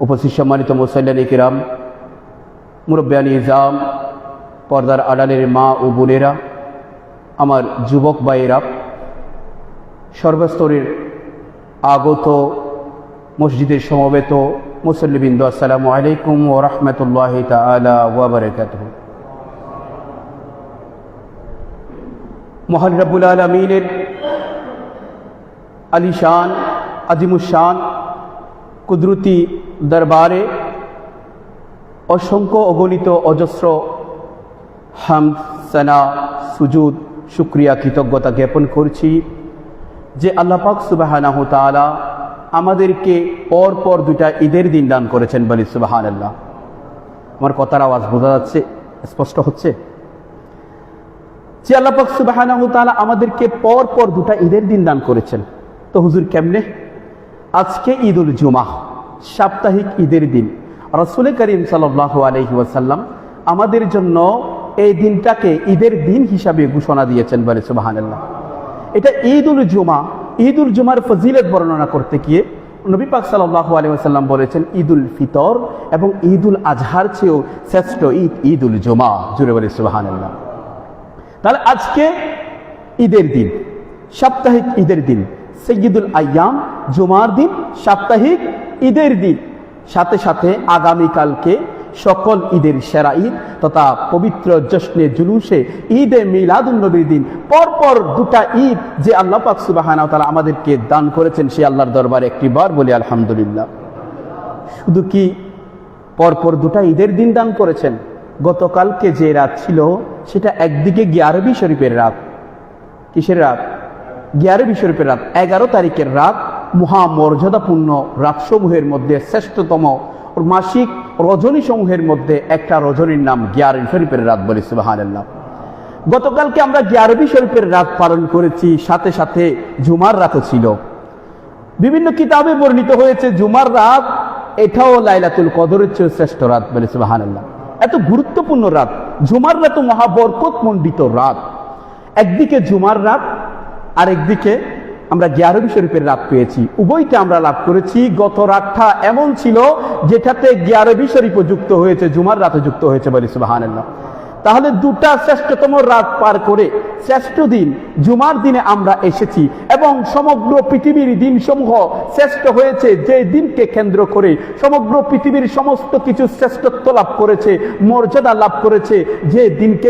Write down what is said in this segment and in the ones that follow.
উপস্থিত সম্মানিত মুসল্লিয়ানে কিরাম, মুরব্বিয়ানে ইজাম, পর্দার আড়ালের মা ও বোনেরা, আমার যুবক ভাইয়েরা, সর্বস্তরের আগত মসজিদের সমবেত মুসল্লিবৃন্দ, আসসালামু আলাইকুম ওয়া রাহমাতুল্লাহি তাআলা ওয়া বারাকাতুহু। মহান রব্বুল আলামিনের আলিশান আজিমুশান কুদরতি দরবারে অসংখ্য অগণিত অজস্র হামদ, সানা, সুজুদ, শুকরিয়া, কৃতজ্ঞতা জ্ঞাপন করছি যে আল্লাহ পাক সুবহানাহু তাআলা আমাদেরকে পরপর দুটা ঈদের দিন দান করেছেন। বলি সুবহানাল্লাহ। আমার কথার আওয়াজ বোঝা যাচ্ছে, স্পষ্ট হচ্ছে? যে আল্লাহ পাক সুবহানাহু তাআলা আমাদেরকে পরপর দুটা ঈদের দিন দান করেছেন। তো হুজুর কেমনে? আজকে ঈদুল জুমা, সাপ্তাহিক ঈদের দিন। রাসূল করিম সাল্লাল্লাহু আলাইহি ওয়াসাল্লাম আমাদের জন্য এই দিনটাকে ঈদের দিন হিসাবে ঘোষণা দিয়েছেন। বলে সুবহানাল্লাহ। এটা ঈদুল জুমা, ঈদুল জুমার ফজিলত বর্ণনা করতে গিয়ে নবী পাক সাল্লাল্লাহু আলাইহি ওয়াসাল্লাম বলেছেন ঈদুল ফিতর এবং ঈদুল আজহার চেয়েও শ্রেষ্ঠ ঈদ ঈদুল জুমা। জুড়ে বলে সুবহানাল্লাহ। তাহলে আজকে ঈদের দিন, সাপ্তাহিক ঈদের দিন, সাইয়্যিদুল আইয়াম, জুমার দিন, সাপ্তাহিক ঈদের দিন। সাথে সাথে আগামীকালকে সকল ঈদের সেরা ঈদ তথা পবিত্র জশ্নে জুলুসে ঈদে মিলাদুন নবীর দিন। পরপর দুটা ঈদ যে আল্লাহ পাক সুবহানাহু ওয়া তাআলা আমাদেরকে দান করেছেন, সেই আল্লাহর দরবারে একটিবার বলি আলহামদুলিল্লাহ। শুধু কি পরপর দুটা ঈদের দিন দান করেছেন? গতকালকে যে রাত ছিল সেটা একদিকে গিয়ারবি শরীফের রাত। কিসের রাত? গিয়ারবি শরীফের রাত। 11 তারিখের রাত মহামর্যাদাপূর্ণ রাতসমূহের মধ্যে শ্রেষ্ঠতম মাসিক রজনী সমূহের মধ্যে একটা রজনীর নাম গিয়ারবি শরীফের রাত। বলি সুবহানাল্লাহ। গতকালকে আমরা গিয়ারবি শরীফের রাত পালন করেছি, সাথে সাথে জুমার রাতও ছিল। বিভিন্ন কিতাবে বর্ণিত হয়েছে জুমার রাত এটাও লাইলাতুল কদরের চেয়ে শ্রেষ্ঠ রাত। বলি সুবহানাল্লাহ। এত গুরুত্বপূর্ণ রাত জুমার রাত, মহাবরকত মণ্ডিত রাত। একদিকে জুমার রাত, আর একদিকে আমরা গিয়ারবি শরীফের রাত পেয়েছি। উভয়টা আমরা লাভ করেছি। গত রাতটা এমন ছিল যেটাতে গিয়ারবি শরীফও যুক্ত হয়েছে, জুমার রাতও যুক্ত হয়েছে। বলি সুবহানাল্লাহ। তাহলে দুটা শ্রেষ্ঠতম রাত পার করে শ্রেষ্ঠ দিন জুমার দিনে আমরা এসেছি এবং সমগ্র পৃথিবীর দিনসমূহ শ্রেষ্ঠ হয়েছে যে দিনকে কেন্দ্র করে। সমগ্র পৃথিবীর সমস্ত কিছু শ্রেষ্ঠত্ব লাভ করেছে, মর্যাদা লাভ করেছে যে দিনকে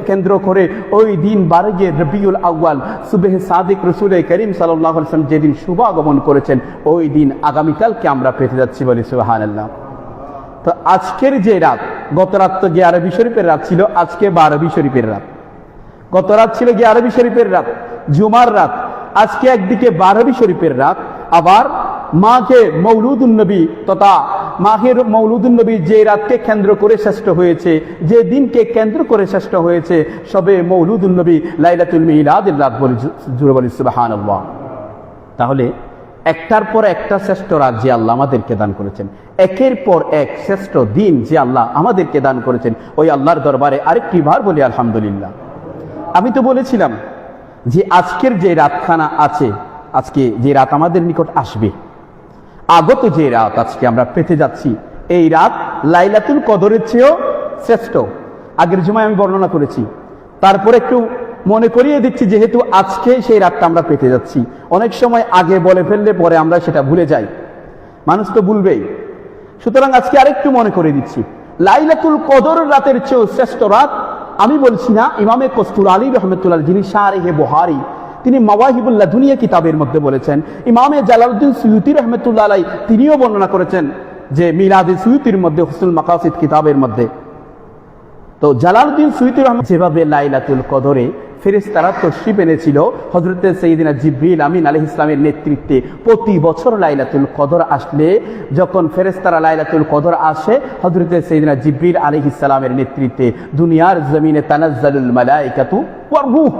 কেন্দ্র করে। ওই দিন বারগে রবিউল আউয়াল, সুবহে সাদিক, রাসূল করিম সাল্লাল্লাহু আলাইহি ওয়াসাল্লাম যেদিন শুভ আগমন করেছেন, ওই দিন আগামীকালকে আমরা পেতে যাচ্ছি। বলি সুবহানাল্লাহ। তো আজকের যে রাত, গত রাত তো গিয়ারবি শরীফের রাত ছিল, আজকে বারবি শরীফের রাত। গত রাত ছিল গিয়ারবি শরীফের রাত, জুমার রাত। আজকে একদিকে বারবি শরীফের রাত, আবার মাহে মৌলুদুন নবী তথা মাহের মৌলুদুন নবী যে রাতকে কেন্দ্র করে শ্রেষ্ঠ হয়েছে, যে দিনকে কেন্দ্র করে শ্রেষ্ঠ হয়েছে, সবে মৌলুদুন নবী লাইলাতুল মিলাদের রাত। বলি জুড়ে বলি সুবহানাল্লাহ। তাহলে একটার পর একটা শ্রেষ্ঠ রাত যে আল্লাহ আমাদেরকে দান করেছেন, একের পর এক শ্রেষ্ঠ দিন যে আল্লাহ আমাদেরকে দান করেছেন, ওই আল্লাহর দরবারে আরেকটি বার বলি আলহামদুলিল্লাহ। আমি তো বলেছিলাম যে আজকের যে রাতখানা আছে, আজকে যে রাত আমাদের নিকট আসবে, আগত যে রাত আজকে আমরা পেতে যাচ্ছি, এই রাত লাইলাতুল কদরের চেয়েও শ্রেষ্ঠ। আগের জুমায় আমি বর্ণনা করেছি, তারপরে একটু মনে করিয়ে দিচ্ছি, যেহেতু আজকে সেই রাতটা আমরা পেতে যাচ্ছি। অনেক সময় আগে বলে ফেললে পরে আমরা সেটা ভুলে যাই, মানুষ তো ভুলবেই। সুতরাং আজকে আরেকটু মনে করে দিচ্ছি, লাইলাতুল কদর রাতের চেয়েও শ্রেষ্ঠ রাত আমি বলছি না, ইমামে কস্তুলানী রহমতুল্লাহ, যিনি শারহে বুখারী, তিনি মাওয়াহিবুল্লাহ দুনিয়া কিতাবের মধ্যে বলেছেন। ইমামে জালালউদ্দিন সুয়ুতী রহমতুল্লাহ আলাইহি তিনিও বর্ণনা করেছেন যে মিলাদে সুয়ুতির মধ্যে, হুসনুল মাকাসিদ কিতাবের মধ্যে। তো জালালউদ্দিন সুয়ুতী রহমত যেভাবে লাইলাতুল কদরে ফেরেশতারা তশরিফ এনেছিল হযরতে সাইয়্যিদিনা জিবরিল আমিন আলাইহিস সালামের নেতৃত্বে, প্রতি বছর লাইলাতুল কদর আসলে যখন ফেরেশতারা লাইলাতুল কদর আসে হযরতে সাইয়্যিদিনা জিবরিল আলাইহিস সালামের নেতৃত্বে, দুনিয়ার জমিনে তানাজ্জালুল মালায়েকাতু ওয়ার রূহ,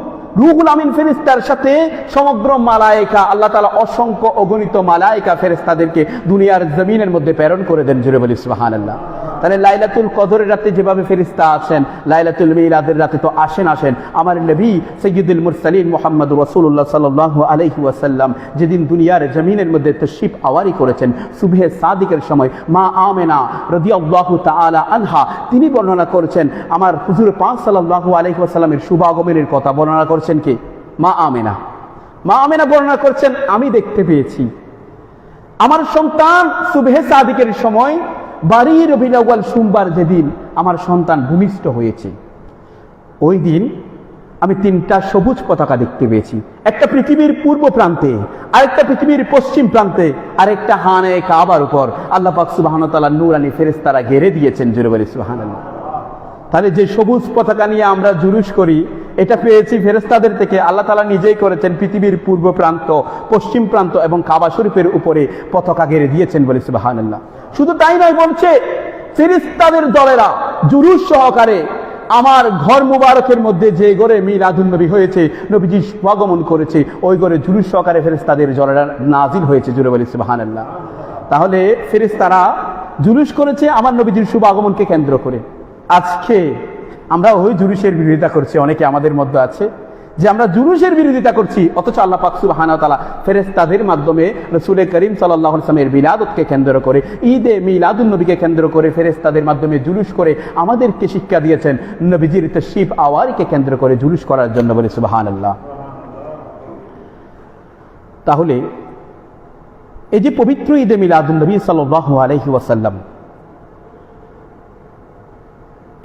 রূহুল আমিন ফেরেশতার সাথে সমগ্র মালায়েকা, আল্লাহ তাআলা অসংখ্য অগণিত মালায়েকা ফেরেশতাদেরকে দুনিয়ার জমিনের মধ্যে প্রেরণ করে দেন। জুড়ে বলি সুবহানাল্লাহ। তাহলে লাইলাতুল কদরের রাতে যেভাবে ফেরেশতা আসেন, লাইলাতুল মিলাদের রাতে তো আসেন। আমার নবী সাইয়্যিদুল মুরসালিন মুহাম্মদুর রাসূলুল্লাহ সাল্লাল্লাহু আলাইহি ওয়াসাল্লাম যেদিন দুনিয়ার জমিনের মধ্যে তাশরিফ আওয়ারি করেছেন সুবহে সাদিকের সময়, মা আমেনা রাদিয়াল্লাহু তাআলা আনহা তিনি বর্ণনা করেছেন, আমার হুজুর পাক সাল্লাল্লাহু আলাইহি ওয়াসাল্লামের শুভাগমনের কথা বর্ণনা করছেন কি মা আমেনা। মা আমেনা বর্ণনা করছেন, আমি দেখতে পেয়েছি আমার সন্তান সুবহে সাদিকের সময় 12 রবিউল আউয়াল সোমবার যেদিন আমার সন্তান ভূমিষ্ঠ হয়েছে, ওই দিন আমি 3টা সবুজ পতাকা দেখতে পেয়েছি। একটা পৃথিবীর পূর্ব প্রান্তে, আরেকটা পৃথিবীর পশ্চিম প্রান্তে, আরেকটা হানে কাবার উপর আল্লাহ পাক সুবহানাহু ওয়া তাআলা নূরানী ফেরেশতারা ঘিরে দিয়েছেন। জোরে বলি সুবহানাল্লাহ। তাহলে যে সবুজ পতাকা নিয়ে আমরা জুলুস করি, এটা পেয়েছি ফেরেশতাদের থেকে। আল্লাহ তাআলা নিজেই করেছেন, পৃথিবীর পূর্ব প্রান্ত, পশ্চিম প্রান্ত এবং কাবা শরীফের উপরে পতাকা ঘিরে দিয়েছেন বলে সুবহানাল্লাহ। শুধু তাই নয়, বলছে ফেরেশতাদের দলেরা জুলুস সহকারে আমার ঘর মুবারকের মধ্যে যে ঘরে মিলাদুন নবী হয়েছে, নবীজি আগমন করেছে, ওই ঘরে জুলুস সহকারে ফেরেশতাদের দলেরা নাজিল হয়েছে। জুরে বলি সুবহানাল্লাহ। তাহলে ফেরেশতারা জুলুস করেছে আমার নবীজির শুভ আগমনকে কেন্দ্র করে। আজকে আমরা ওই জুলুসের বিরোধিতা করছি, অনেকে আমাদের মধ্যে আছে যে আমরা জুলুসের বিরোধিতা করছি, অথচ আল্লাহ পাক সুবহানাহু ওয়া তাআলা ফেরেশতাদের মাধ্যমে রাসূল করিম সাল্লাল্লাহু আলাইহি ওয়াসাল্লামের মিলাদকে কেন্দ্র করে, ঈদে মিলাদুন নবীকে কেন্দ্র করে ফেরেশতাদের মাধ্যমে জুলুস করে আমাদেরকে শিক্ষা দিয়েছেন নবীজির তাশরিফ আওয়ারিকে কেন্দ্র করে জুলুস করার জন্য। বলে সুবহানাল্লাহ। তাহলে এই যে পবিত্র ঈদে মিলাদুন নবী সাল্লাল্লাহু আলাইহি ওয়াসাল্লাম,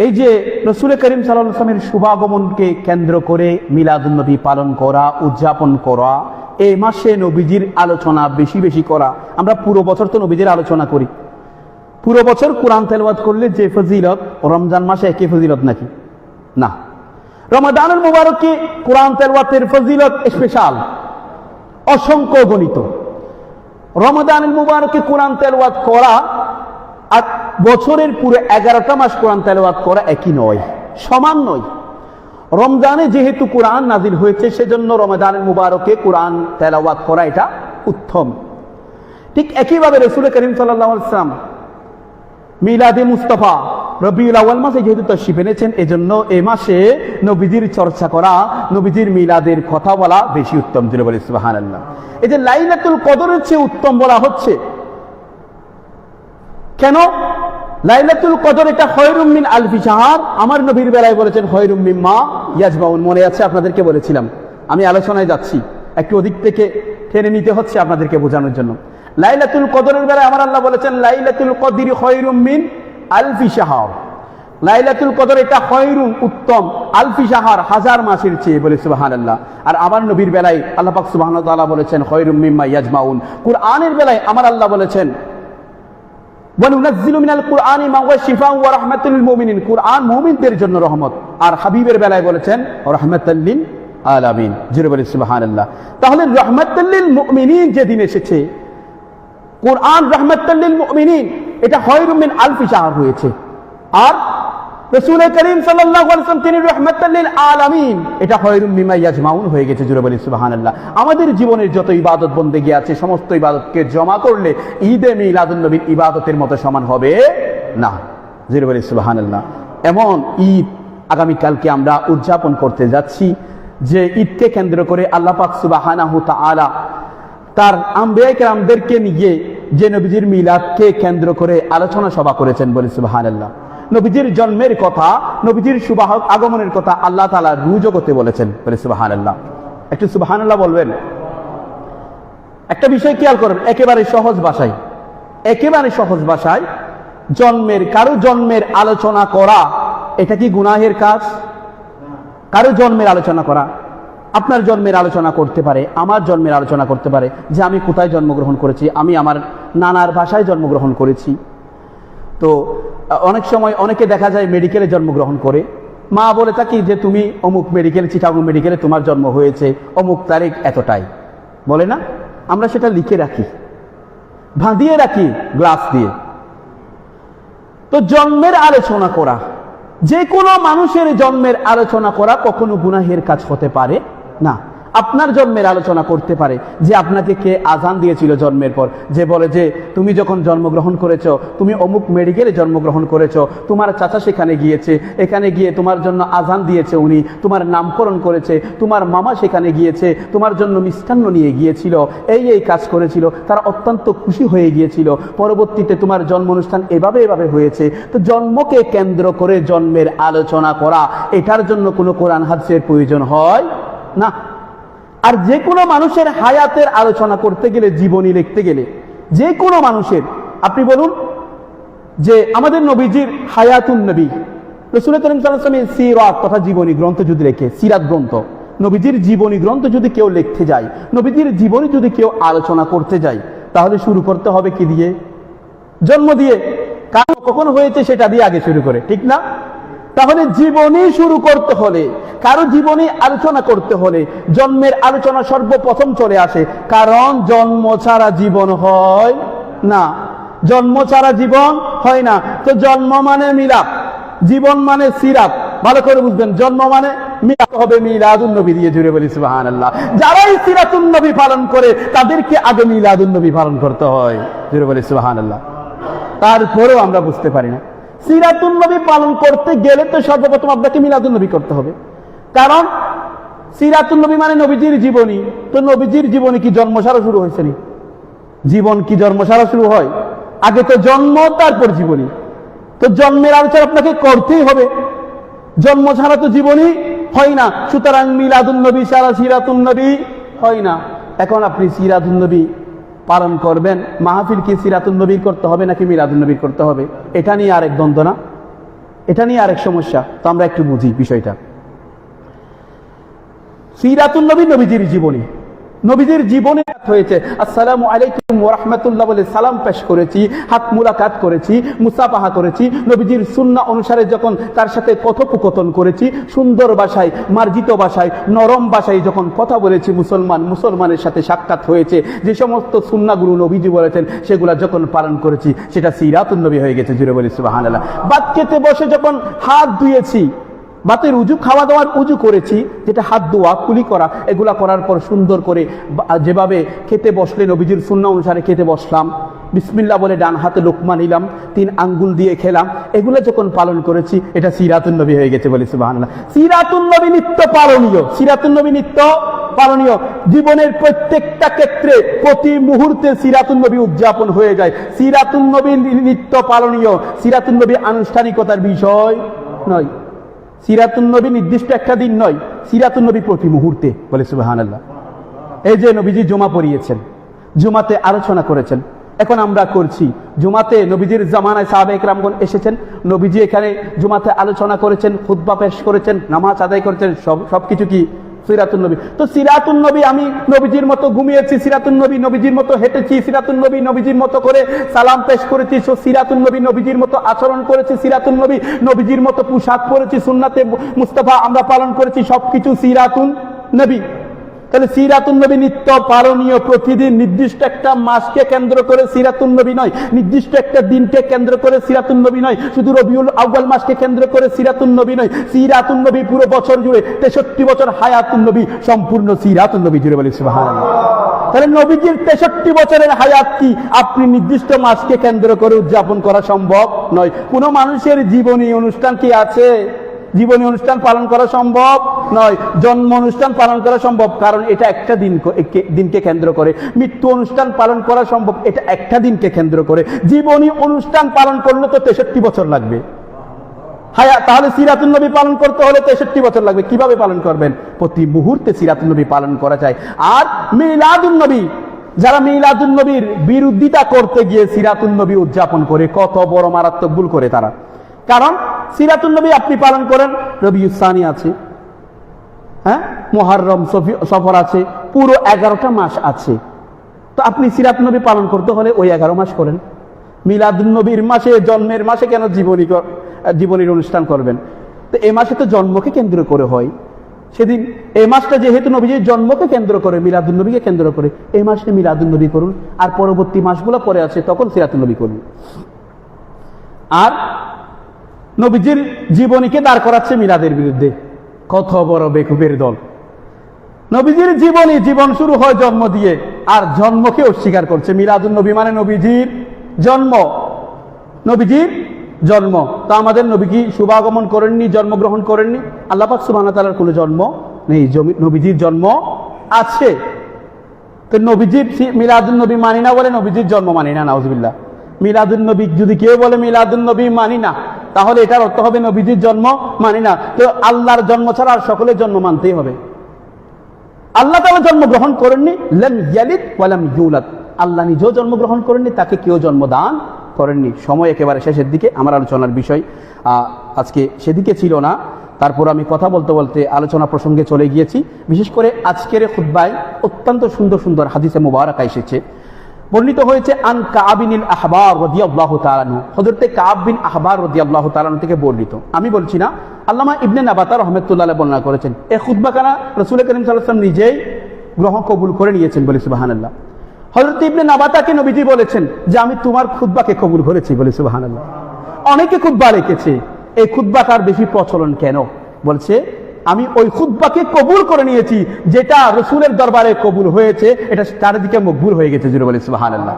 এই যে রাসূল করিম সাল্লাল্লাহু আলাইহি ওয়াসাল্লামের শুভাগমনকে কেন্দ্র করে মিলাদুন নবী পালন করা, উদযাপন করা, এই মাসে নবীজির আলোচনা বেশি বেশি করা। আমরা পুরো বছর তো নবীজির আলোচনা করি, পুরো বছর কোরআন তেলাওয়াত করলে যে ফজিলত, রমজান মাসে একই ফজিলত নাকি? না, রমাদানুল মুবারকে কোরআন তেলাওয়াতের ফজিলত স্পেশাল, অসংখ্য গণিত। রমাদানুল মুবারকে কোরআন তেলাওয়াত করা আর বছরের পুরো 11টা মাস কোরআন তেলাওয়াত করা একই নয়, সমান নয়। রমজানে যেহেতু কোরআন নাজিল হয়েছে, সেজন্য রমাদানের মুবারকে কোরআন তেলাওয়াত করা এটা উত্তম। ঠিক একইভাবে রাসূল করিম সাল্লাল্লাহু আলাইহি ওয়াসাল্লাম মিলাদে মুস্তাফা রবিউল আউয়াল মাসে যেহেতু তাশরিফ এনেছেন, এজন্য এই মাসে নবীজির চর্চা করা, নবীজির মিলাদের কথা বলা বেশি উত্তম। জুড়ে বলি সুবহানাল্লাহ। এই যে লাইলাতুল কদরের চেয়ে উত্তম বলা হচ্ছে কেন? লাইলাতুল কদর এটা খায়রুম মিন আলফি শাহর। আমার নবীর বেলায় বলেছেন খায়রুম মিম্মা ইয়াজমাউন। মনে আছে আপনাদেরকে বলেছিলাম, আমি আলোচনায় যাচ্ছি, একটু ওদিক থেকে টেনে নিতে হচ্ছে আপনাদেরকে বোঝানোর জন্য। লাইলাতুল কদরের বেলায় আমার আল্লাহ বলেছেন লাইলাতুল কদরি খায়রুম মিন আলফি শাহর। লাইলাতুল কদর এটা খায়রুম উত্তম, আলফি শাহর 1000 মাসের চেয়ে। বলে সুবহানাল্লাহ। আর আমার নবীর বেলায় আল্লাহ পাক সুবহানাহু ওয়া তাআলা বলেছেন খায়রুম মিম্মা ইয়াজমাউন। কুরআনের বেলায় আমার আল্লাহ বলেছেন ওয়ানুনাজ্জিলু মিনাল কুরআনি মা হুয়া শিফাউ ওয়া রাহমাতুল লিল মুমিনিন। কুরআন মুমিনদের জন্য রহমত। আর হাবিবের বেলায় বলেছেন রাহমাতাল লিল আলামিন। জোরে বলি সুবহানাল্লাহ। তাহলে রাহমাতাল লিল মুমিনিন যেদিন এসেছে, কুরআন রাহমাতাল লিল মুমিনিন, এটা খায়রুম মিন আলফি শাহর হয়েছে। আর রাসূল করিম সাল্লাল্লাহু আলাইহি ওয়াসাল্লাম তিনি রাহমাতাল লিল আলামিন, এটা খায়রুম মিম্মা ইয়াজমাউন হয়ে গেছে। জোরে বলি সুবহানাল্লাহ। আমাদের জীবনের যত ইবাদত বন্দেগী আছে, সমস্ত ইবাদতকে জমা করলে ঈদে মিলাদুন নবীর ইবাদতের মতো সমান হবে না। জোরে বলি সুবহানাল্লাহ। এমন ঈদ আগামীকালকে আমরা উদযাপন করতে যাচ্ছি, যে ঈদকে কেন্দ্র করে আল্লাহ পাক সুবহানাহু তাআলা তার আম্বিয়া কেরামদেরকে নিয়ে যে নবীজির মিলাদকে কেন্দ্র করে আলোচনা সভা করেছেন। বলি সুবহানাল্লাহ। নবীজির জন্মের কথা, নবীজির শুভ আগমনের কথা আল্লাহ তাআলা রুহ জগতে বলেছেন। বলে সুবহানাল্লাহ। একটু সুবহানাল্লাহ বলবেন। একটা বিষয় খেয়াল করেন, একেবারে সহজ ভাষায়, একেবারে সহজ ভাষায়, কারো জন্মের আলোচনা করা এটা কি গুনাহের কাজ? কারো জন্মের আলোচনা করা, আপনার জন্মের আলোচনা করতে পারে, আমার জন্মের আলোচনা করতে পারে, যে আমি কোথায় জন্মগ্রহণ করেছি, আমি আমার নানার ভাষায় জন্মগ্রহণ করেছি। তো অনেক সময় অনেকে দেখা যায় মেডিকেলে জন্মগ্রহণ করে, মা বলে থাকি যে তুমি অমুক মেডিকেলে, চিটাগং মেডিকেলে তোমার জন্ম হয়েছে অমুক তারিখ এতটাই, বলে না? আমরা সেটা লিখে রাখি, বাঁধিয়ে রাখি গ্লাস দিয়ে। তো জন্মের আলোচনা করা, যে কোনো মানুষের জন্মের আলোচনা করা কখনো গুনাহের কাজ হতে পারে না। আপনার জন্মের আলোচনা করতে পারে, যে আপনাকে কে আজান দিয়েছিল জন্মের পর, যে বলে যে তুমি যখন জন্মগ্রহণ করেছো, তুমি অমুক মেডিকেলে জন্মগ্রহণ করেছো, তোমার চাচা সেখানে গিয়েছে, এখানে গিয়ে তোমার জন্য আজান দিয়েছে উনি, তোমার নামকরণ করেছে, তোমার মামা সেখানে গিয়েছে, তোমার জন্য মিষ্টান্ন নিয়ে গিয়েছিল, এই কাজ করেছিল, তারা অত্যন্ত খুশি হয়ে গিয়েছিল, পরবর্তীতে তোমার জন্ম অনুষ্ঠান এভাবে এভাবে হয়েছে। তো জন্মকে কেন্দ্র করে জন্মের আলোচনা করা, এটার জন্য কোনো কোরআন হাদিসের প্রয়োজন হয় না। আর যে কোনো মানুষের হায়াতের আলোচনা করতে গেলে, জীবনী লিখতে গেলে, যে কোনো মানুষের, আপনি বলুন যে আমাদের নবীজির হায়াতুন নবী, রাসূল করিম সাল্লাল্লাহু আলাইহি ওয়াসাল্লামের সিরাত তথা জীবনী গ্রন্থ যদি লেখে, সিরাত গ্রন্থ, নবীজির জীবনী গ্রন্থ যদি কেউ লিখতে যায়, নবীজির জীবনী যদি কেউ আলোচনা করতে যায়, তাহলে শুরু করতে হবে কি দিয়ে? জন্ম দিয়ে। কারণ কখন হয়েছে সেটা দিয়ে আগে শুরু করে, ঠিক না? তাহলে জীবনী শুরু করতে হলে, কারো জীবনী আলোচনা করতে হলে জন্মের আলোচনা সর্বপ্রথম চলে আসে, কারণ জন্ম ছাড়া জীবন হয় না, জন্ম ছাড়া জীবন হয় না। তো জন্ম মানে মিলাদ, জীবন মানে সিরাত। ভালো করে বুঝবেন, জন্ম মানে মিলাদ হবে মিলাদুন নবী দিয়ে, জুড়ে বলি সুবহানাল্লাহ। যারাই সিরাতুন নবী পালন করে তাদেরকে আগে মিলাদুন নবী পালন করতে হয়, জুড়ে বলি সুবহানাল্লাহ। তারপরেও আমরা বুঝতে পারি না, সিরাতুন নবী পালন করতে গেলে তো সর্বপ্রথম আপনাকে মিলাদুন নবী করতে হবে। কারণ সিরাতুন নবী মানে নবীজির জীবনী। তো নবীজির জীবনী কি জন্ম ছাড়া শুরু হয়েছে নি? জীবন কি জন্ম ছাড়া শুরু হয়? আগে তো জন্ম, তারপর জীবনী। তো জন্মের আলোচনা আপনাকে করতেই হবে, জন্ম ছাড়া তো জীবনী হয় না। সুতরাং মিলাদুন নবী ছাড়া সিরাতুন নবী হয় না। এখন আপনি সিরাতুন নবী পালন করবেন, মাহফিল কি সিরাতুন নবীর করতে হবে নাকি মিলাদুন নবীর করতে হবে? এটা নিয়ে আরেক দ্বন্দ্ব না, এটা নিয়ে আরেক সমস্যা। তো আমরা একটু বুঝি বিষয়টা। সিরাতুন নবী নবীজির জীবনী, নবীজির জীবনে হয়েছে আসসালামু আলাইকুম ওয়া রাহমাতুল্লাহ বলে সালাম পেশ করেছি, হাত মুলাকাত করেছি, মুসাফাহা করেছি, নবীজির সুন্নাহ অনুসারে যখন তার সাথে কথোপকথন করেছি, সুন্দর ভাষায়, মার্জিত ভাষায়, নরম ভাষায় যখন কথা বলেছি, মুসলমানের সাথে সাক্ষাৎ হয়েছে, যে সমস্ত সুন্নাহগুলো নবীজি বলেছেন সেগুলো যখন পালন করেছি, সেটা সিরাতুন নবী হয়ে গেছে, জুড়ে বলি সুবহানাল্লাহ। ভাত খেতে বসে যখন হাত ধুয়েছি, বাতের উজু, খাওয়া দাওয়ার উজু করেছি, যেটা হাত ধোয়া, কুলি করা, এগুলা করার পর সুন্দর করে যেভাবে খেতে বসলে নবীজির সুন্নাহ অনুসারে খেতে বসলাম, বিসমিল্লাহ বলে ডান হাতে লোকমা নিলাম, 3 আঙ্গুল দিয়ে খেলাম, এগুলো যখন পালন করেছি, এটা সিরাতুন নবী হয়ে গেছে, বলি সুবহানাল্লাহ। সিরাতুন নবী নিত্য পালনীয়, সিরাতুন নবী নিত্য পালনীয়। জীবনের প্রত্যেকটা ক্ষেত্রে প্রতি মুহূর্তে সিরাতুন নবী উদযাপন হয়ে যায়। সিরাতুন নবী নিত্য পালনীয়, সিরাতুন নবী আনুষ্ঠানিকতার বিষয় নয়, সিরাতুন নবী নির্দিষ্ট একটা দিন নয়, সিরাতুন নবী প্রতি মুহূর্তে, বলে সুবহানাল্লাহ। এই যে নবীজি জুমা পড়িয়েছেন, জুমাতে আলোচনা করেছেন, এখন আমরা করছি। জুমাতে নবীজির জামানায় সাহাবায়ে কেরামগণ এসেছেন, নবীজি এখানে জুমাতে আলোচনা করেছেন, খুতবা পেশ করেছেন, নামাজ আদায় করেছেন, সবকিছু কি সিরাতুন নবী। তো সিরাতুন নবী, আমি নবীজির মতো ঘুমিয়েছি, সিরাতুন নবী, নবীজির মতো হেঁটেছি, সিরাতুন নবী, নবীজির মতো করে সালাম পেশ করেছি, সিরাতুন নবী, নবীজির মতো আচরণ করেছি, সিরাতুন নবী, নবীজির মতো পোশাক পরেছি, সুন্নাতে মুস্তাফা আমরা পালন করেছি, সবকিছু সিরাতুন নবী। তাহলে সিরাতুন নবী নিত্য পালনীয়, প্রতিদিন নির্দিষ্ট একটা মাসকে কেন্দ্র করে সিরাতুন নবী নয়, নির্দিষ্ট একটা দিনকে কেন্দ্র করে সিরাতুন নবী নয়, শুধু রবিউল আউয়াল মাসকে কেন্দ্র করে সিরাতুন নবী নয়, সিরাতুন নবী পুরো বছর জুড়ে, 63 বছর হায়াতুন নবী, সম্পূর্ণ সিরাতুন নবী জুড়ে, বলি সুবহানাল্লাহ। তাহলে নবীজির 63 বছরের হায়াত কি আপনি নির্দিষ্ট মাসকে কেন্দ্র করে উদযাপন করা সম্ভব নয়। কোন মানুষের জীবনী অনুষ্ঠান কি আছে? জীবনী অনুষ্ঠান পালন করা সম্ভব নয়। জন্ম অনুষ্ঠান পালন করা সম্ভব, কারণ এটা একটা দিনকে কেন্দ্র করে। মৃত্যু অনুষ্ঠান পালন করা সম্ভব, এটা একটা দিনকে কেন্দ্র করে। জীবনী অনুষ্ঠান পালন করলে তো 63 বছর লাগবে। তাহলে সিরাতুন নবী পালন করতে হলে 63 বছর লাগবে। কিভাবে পালন করবেন? প্রতি মুহূর্তে সিরাতুন নবী পালন করা যায়। আর মিলাদুন নবী, যারা মিলাদুন নবীর বিরোধিতা করতে গিয়ে সিরাতুন নবী উদযাপন করে, কত বড় মারাত্মক ভুল করে তারা। কারণ সিরাতুন নবী আপনি পালন করেন, রবিউল সানি আছে, হ্যাঁ, মুহররম, সফর আছে, পুরো 11টা মাস আছে। তো আপনি সিরাতুন নবী পালন করতে হলে ওই 11 মাস করেন। মিলাদুন নবীর মাসে, জন্মের মাসে কেন জীবনীর অনুষ্ঠান করবেন? তো এই মাসে তো জন্মকে কেন্দ্র করে হয়। সেদিন এই মাসটা যেহেতু নবীজির জন্মকে কেন্দ্র করে, মিলাদুন নবীকে কেন্দ্র করে, এই মাসে মিলাদুন নবী করুন, আর পরবর্তী মাসগুলো পরে আছে তখন সিরাতুন নবী করুন। আর নবীজির জীবনীকে দাঁড় করাচ্ছে মিলাদের বিরুদ্ধে, কত বড় বেকুবের দল। নবীজির জীবন শুরু হয় জন্ম দিয়ে, আর জন্মকে অস্বীকার করছে। মিলাদুন নবী মানে নবীজির জন্ম, নবীজির জন্ম। তো আমাদের নবী কি শুভাগমন করেননি, জন্মগ্রহণ করেননি? আল্লাহ পাক সুবহানাহু ওয়া তাআলার কোনো জন্ম নেই, নবীজির জন্ম আছে। তো নবীজির মিলাদুন নবী মানি না বলে নবীজির জন্ম মানি না, নাউজুবিল্লাহ। মিলাদুন নবী যদি কেউ বলে মিলাদুন নবী মানি না, তাহলে এটার অর্থ হবে নবীজির জন্ম মানি না। তো আল্লাহর জন্ম ছাড়া আর সকলের জন্ম মানতেই হবে। আল্লাহ তাআলা জন্মগ্রহণ করেননি, লাম ইয়ালিদ ওয়া লাম ইউলাদ, আল্লাহ নিজেও জন্মগ্রহণ করেননি, তাকে কেউ জন্মদান করেননি। সময় একেবারে শেষের দিকে, আমার আলোচনার বিষয় আজকে সেদিকে ছিল না, তারপর আমি কথা বলতে বলতে আলোচনা প্রসঙ্গে চলে গিয়েছি। বিশেষ করে আজকের খুতবায় অত্যন্ত সুন্দর সুন্দর হাদিসে মুবারাকা এসেছে। বর্ণিত হয়েছে আন কাআব বিন আহবার রাদিয়াল্লাহু তাআলা আনহু, হযরত কাআব বিন আহবার রাদিয়াল্লাহু তাআলা আনহু থেকে বর্ণিত, আমি বলছি না, আল্লামা ইবনে নাবাতা রাহমাতুল্লাহ আলাইহি বর্ণনা করেছেন। এই খুতবাখানা রাসূল করিম সাল্লাল্লাহু আলাইহি ওয়াসাল্লাম নিজেই গ্রহণ কবুল করে নিয়েছেন, বলে সুবহানাল্লাহ। হযরত ইবনে নাবাতাকে নবীজি বলেছেন যে আমি তোমার খুতবাকে কবুল করেছি, বলে সুবহানাল্লাহ। অনেকে খুতবা লিখেছে, এই খুতবাটার বেশি প্রচলন কেন? বলছে আমি ওই খুতবাকে কবুল করে নিয়েছি যেটা রাসূলের দরবারে কবুল হয়েছে, এটা চারিদিকে মকবুল হয়ে গেছে, জুড়ে বলে সুবহানাল্লাহ।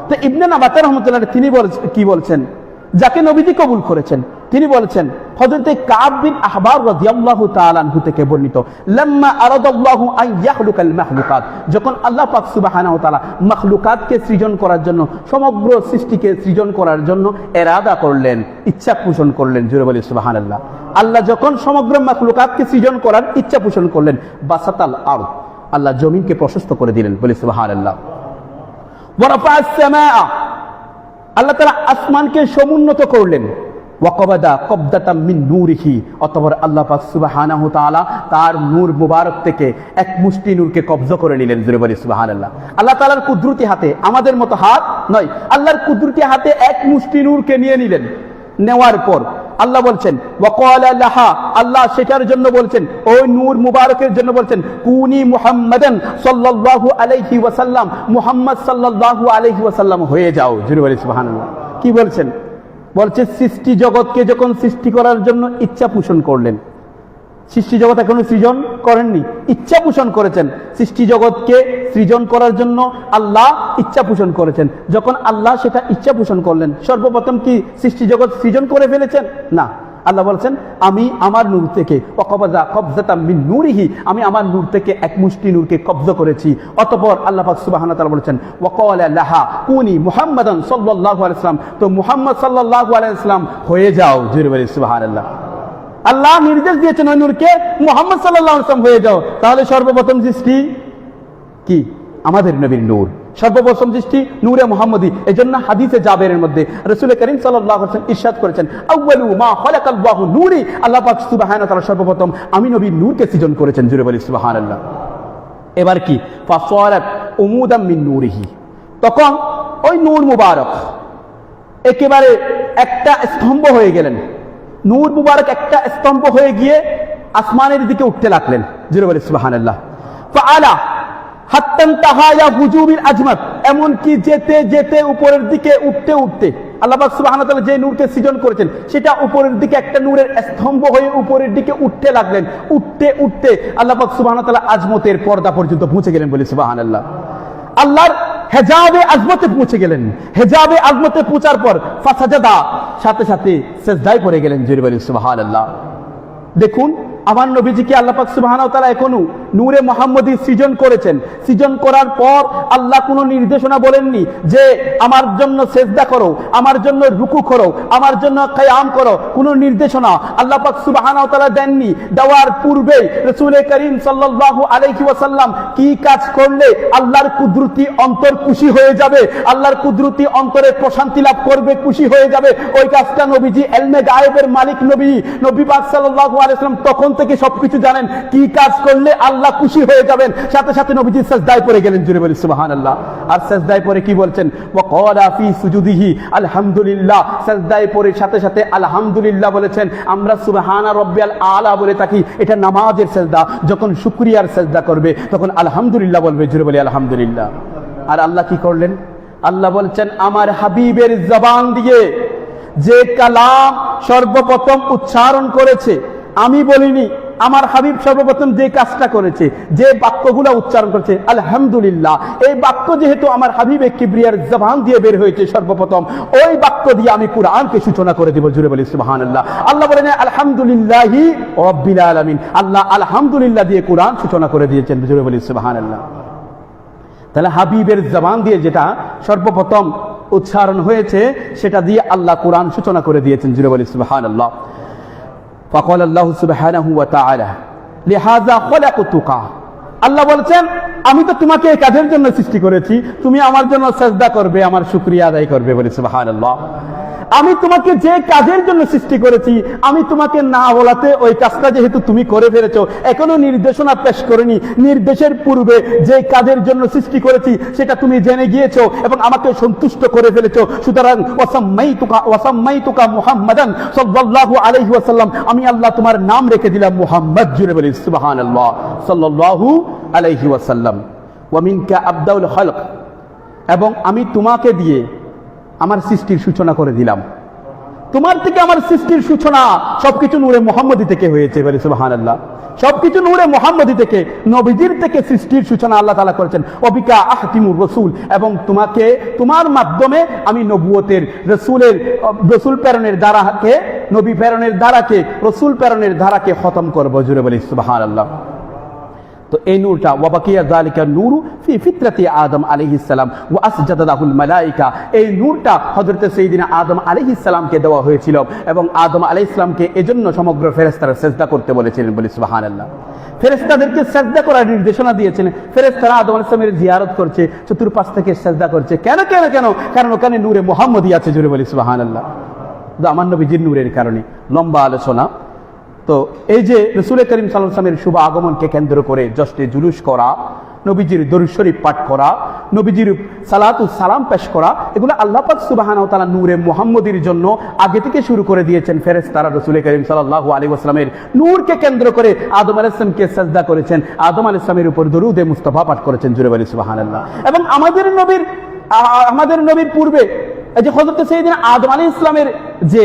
তো ইবনে নাবাতা রাহমাতুল্লাহ তিনি কি বলছেন, যাকে নবীজি কবুল করেছেন তিনি বলেছেন, হযরত কাআব বিন আহবার রাদিয়াল্লাহু তাআলা আনহু থেকে বর্ণিত, লাম্মা আরাদাল্লাহু আন ইয়াখলুকাল মাখলুকাত, যখন আল্লাহ পাক সুবহানাহু ওয়া তাআলা মাখলুকাতকে সৃজন করার জন্য, সমগ্র সৃষ্টিকে সৃজন করার জন্য ইরাদা করলেন, ইচ্ছা পোষণ করলেন, জোরে বলি সুবহানাল্লাহ। আল্লাহ যখন সমগ্র মাখলুকাতকে সৃজন করার ইচ্ছা পোষণ করলেন, বাসাতাল আরদ, আল্লাহ জমিনকে প্রশস্ত করে দিলেন, বলি সুবহানাল্লাহ। ওয়া রাফা'আস সামাআ, আল্লাহ তাআলা আসমানকে সমুন্নত করলেন। ওয়াকাবাদা কবদাতাম মিন নূরিহি, অতঃপর আল্লাহ পাক সুবহানাহু ওয়া তাআলা তার নূর মুবারক থেকে এক মুষ্টি নূরকে কবজা করে নিলেন, জোরে বলি সুবহানাল্লাহ। আল্লাহ তাআলার কুদরতি হাতে, আমাদের মতো হাত নয়, আল্লাহর কুদরতি হাতে এক মুষ্টি নূরকে নিয়ে নিলেন। নেওয়ার পর আল্লাহ বলছেন ওয়াকালা লাহা, আল্লাহ সেটার জন্য বলছেন, ওই নূর মুবারকের জন্য বলছেন, কুনি মুহাম্মাদান সাল্লাল্লাহু আলাইহি ওয়াসাল্লাম, মুহাম্মদ সাল্লাল্লাহু আলাইহি ওয়াসাল্লাম হয়ে যাও, জোরে বলি সুবহানাল্লাহ। কি বলছেন? বলছে সৃষ্টি জগৎকে যখন সৃষ্টি করার জন্য ইচ্ছা পোষণ করলেন, সৃষ্টি জগৎ এখনো সৃজন করেননি, ইচ্ছা পোষণ করেছেন। সৃষ্টি জগৎকে সৃজন করার জন্য আল্লাহ ইচ্ছা পোষণ করেছেন। যখন আল্লাহ সেটা ইচ্ছা পোষণ করলেন, সর্বপ্রথম কি সৃষ্টি জগৎ সৃজন করে ফেলেছেন? না, আল্লাহ বলছেন আমি আমার নূর থেকে, ওয়াকাবাদা কবজাতাম মিন নূরিহি, আমি আমার নূর থেকে এক মুষ্টি নূরকে কবজা করেছি। অতঃপর আল্লাহ পাক সুবহানাহু ওয়া তাআলা বলেছেন ওয়াকালা লাহা কুনি মুহাম্মাদান সাল্লাল্লাহু আলাইহি ওয়াসাল্লাম, তো মুহাম্মদ সাল্লাল্লাহু আলাইহি ওয়াসাল্লাম হয়ে যাও, জোরে বলি সুবহানাল্লাহ। আল্লাহ নির্দেশ দিয়েছেন ওই নূরকে মুহাম্মদ সাল্লাল্লাহু আলাইহি ওয়াসাল্লাম হয়ে যাও। তাহলে সর্বপ্রথম সৃষ্টি কি? আমাদের নবীর নূর, সর্বপ্রথম সৃষ্টি নূরে মুহাম্মদী। এজন্য হাদিসে জাবেরের মধ্যে রাসূল করিম সাল্লাল্লাহু আলাইহি ওয়াসাল্লাম ইরশাদ করেছেন, আউয়ালু মা খালাকাল্লাহু নূরি, আল্লাহ পাক সুবহানাহু ওয়া তাআলা সর্বপ্রথম আমি নবীর নূরকে সৃজন করেছেন, জোরে বলি সুবহানাল্লাহ। এবার কি? ফাসারাত উমুদাম মিন নূরিহি, তখন ওই নূর মুবারক একেবারে একটা স্তম্ভ হয়ে গেলেন। নূর মুবারক একটা স্তম্ভ হয়ে গিয়ে আসমানের দিকে উঠতে লাগলেন, জোরে বলি সুবহানাল্লাহ। ফাআলা হাত্তান তাহায়া হুজুবিল আজমাত, এমন কি যেতে যেতে উপরের দিকে উঠতে উঠতে আল্লাহ পাক সুবহানাহু ওয়া তাআলা যে নূরকে সৃজন করেছেন সেটা উপরের দিকে একটা নূরের স্তম্ভ হয়ে উপরের দিকে উঠতে লাগলেন। উঠতে উঠতে আল্লাহ পাক সুবহানাহু ওয়া তাআলা আজমতের পর্দা পর্যন্ত পৌঁছে গেলেন, বলি সুবহানাল্লাহ। আল্লাহর হেজাবে আজমতে পৌঁছে গেলেন। হেজাবে আজমতে পৌঁছার পর ফাসাজাদা, সাথে সাথে সিজদায় পড়ে গেলেন, জোরে বলি সুবহানাল্লাহ। দেখুন আমার নবীজিকে আল্লাহ পাক সুবহানাহু ওয়া তাআলা এখনো নূরে মুহাম্মদী সৃজন করেছেন। সৃজন করার পর আল্লাহ কোনো নির্দেশনা বলেননি যে আমার জন্য সিজদা করো, আমার জন্য রুকু করো, আমার জন্য কিয়াম করো, কোনো নির্দেশনা আল্লাহ পাক সুবহানাহু ওয়া তাআলা দেননি। দেওয়ার পূর্বে রাসূল করিম সাল্লাল্লাহু আলাইহি ওয়াসাল্লাম কি কাজ করলে আল্লাহর কুদরতি অন্তর খুশি হয়ে যাবে, আল্লাহর কুদরতি অন্তরে প্রশান্তি লাভ করবে, খুশি হয়ে যাবে, ওই কাজটা নবীজি ইলমে গায়েবের মালিক নবী পাক সাল্লাল্লাহু আলাইহি ওয়াসাল্লাম তখন থেকে সবকিছু জানেন। কি কাজ করলে আল্লাহ খুশি হয়ে যাবেন, সাথে সাথে নবীজি সিজদায় পড়ে গেলেন, জোরে বলি সুবহানাল্লাহ। আর সিজদায় পড়ে কি বলছেন? ওয়াকালা ফি সুজুদিহি আলহামদুলিল্লাহ, সিজদায় পড়ে সাথে সাথে আলহামদুলিল্লাহ বলেছেন। আমরা সুবহানা রাব্বিয়াল আলা বলে থাকি, এটা নামাজের সিজদা। যখন শুকরিয়ার সিজদা করবে তখন আলহামদুলিল্লাহ বলবে, জোরে বলি আলহামদুলিল্লাহ। আর আল্লাহ কি করলেন? আল্লাহ বলছেন আমার হাবিবের জবান দিয়ে যে কালাম সর্বপ্রথম উচ্চারণ করেছে, আমি বলিনি, আমার হাবিব সর্বপ্রথম যে কাজটা করেছে, যে বাক্যগুলো উচ্চারণ করেছে আলহামদুলিল্লাহ, এই বাক্য যেহেতু আমার হাবিবে কিবরিয়ার জবান দিয়ে বের হয়েছে সর্বপ্রথম, ওই বাক্য দিয়ে আমি কুরআনকে সূচনা করে দিব। জুড়ে বলি সুবহানাল্লাহ। আল্লাহ বলেন আলহামদুলিল্লাহি রাব্বিল আলামিন, আল্লাহ আলহামদুলিল্লাহ দিয়ে কুরআন সূচনা করে দিয়েছেন। জুড়ে বলি সুবহানাল্লাহ। তাহলে হাবিবের জবান দিয়ে যেটা সর্বপ্রথম উচ্চারণ হয়েছে সেটা দিয়ে আল্লাহ কুরআন সূচনা করে দিয়েছেন। জুড়ে বলি সুবহানাল্লাহ। ফাকাল আল্লাহু সুবহানাহু ওয়া তাআলা লিহাযা খলাকতুকা, আল্লাহ বলছেন আমি তো তোমাকে এই কাজের জন্য সৃষ্টি করেছি, তুমি আমার জন্য সিজদা করবে, আমার শুকরিয়া আদায় করবে। বলি সুবহানাল্লাহ। আমি তোমাকে যে কাজের জন্য সৃষ্টি করেছি, আমি তোমাকে না বলাতে ওই কাজটা যেহেতু তুমি করে ফেলেছো, এখনো নির্দেশনা পেশ করিনি, নির্দেশের পূর্বে যে কাজের জন্য সৃষ্টি করেছি সেটা তুমি জেনে গিয়েছো এবং আমাকে সন্তুষ্ট করে ফেলেছো, সুতরাং ওয়াসাম্মাইতুকা মুহাম্মাদান সাল্লাল্লাহু আলাইহি ওয়াসাল্লাম, আমি আল্লাহ তোমার নাম রেখে দিলাম মুহাম্মদ। জুড়ে বলি সুবহানাল্লাহ। সাল্লাল্লাহু আলাইহি ওয়াসাল্লাম। ওয়া মিনকা আবদাউল খালক, এবং আমি তোমাকে দিয়ে আমার সৃষ্টির সূচনা করে দিলাম। তোমার থেকে আমার সৃষ্টির সূচনা সবকিছু নূরে মুহাম্মদী থেকে হয়েছে। বলি সুবহানাল্লাহ। সবকিছু নূরে মুহাম্মদী থেকে, নবীজির থেকে সৃষ্টির সূচনা আল্লাহ তাআলা করেছেন। ওবিকা আহতিমুর রাসূল, এবং তোমাকে, তোমার মাধ্যমে আমি নবুয়তের রসূল প্রেরণের দ্বারাকে, নবী প্রেরণের দ্বারাকে, রসূল প্রেরণের দ্বারাকে খতম করব। জুড়ে বলি সুবহানাল্লাহ। তো এই নূরটা ওয়াবাকিয়া যালিকা নূরু ফি ফিতরাতি আদম আলাইহিস সালাম ওয়া আসজাদা লাহুল মালায়েকা, এই নূরটা হযরত সাইয়্যিদিনা আদম আলাইহিস সালামকে দেওয়া হয়েছিল এবং আদম আলাইহিস সালামকে এজন্য সমগ্র ফেরেশতারা সিজদা করতে বলেছিলেন। বলি সুবহানাল্লাহ। ফেরেশতাদেরকে সিজদা করার নির্দেশনা দিয়েছিলেন। ফেরেশতারা আদম আলাইহিস সালামের জিয়ারত করছে, চতুর্পাশ থেকে সিজদা করছে। কেন? কারণ ওখানে নূরে মুহাম্মদী আছে। জুড়ে বলি সুবহানাল্লাহ। আমার নবীজির নূরের কারণে লম্বা আলোচনা। তো এই যে রাসূল করিম সাল্লাল্লাহু আলাইহি ওয়াসাল্লামের শুভ আগমনকে কেন্দ্র করে জশ্নে জুলুস করা, নবীজির দরুদ শরীফ পাঠ করা, নবীজির সালাতু সালাম পেশ করা, এগুলো আল্লাহ পাক সুবহানাহু ওয়া তাআলা নূরে মুহাম্মদীর জন্য আগে থেকে শুরু করে দিয়েছেন। ফেরেশতারা রাসূল করিম সাল্লাল্লাহু আলাইহি ওয়াসাল্লামের নূরকে কেন্দ্র করে আদম আলাইহিস সালামকে সিজদা করেছেন, আদম আলাইহিস সালামের উপর দরুদে মুস্তাফা পাঠ করেছেন। জুড়ে বলি সুবহানাল্লাহ। এবং আমাদের নবীর পূর্বে এই যে হযরত সাইয়্যিদিনা আদম আলাইহিস সালামের যে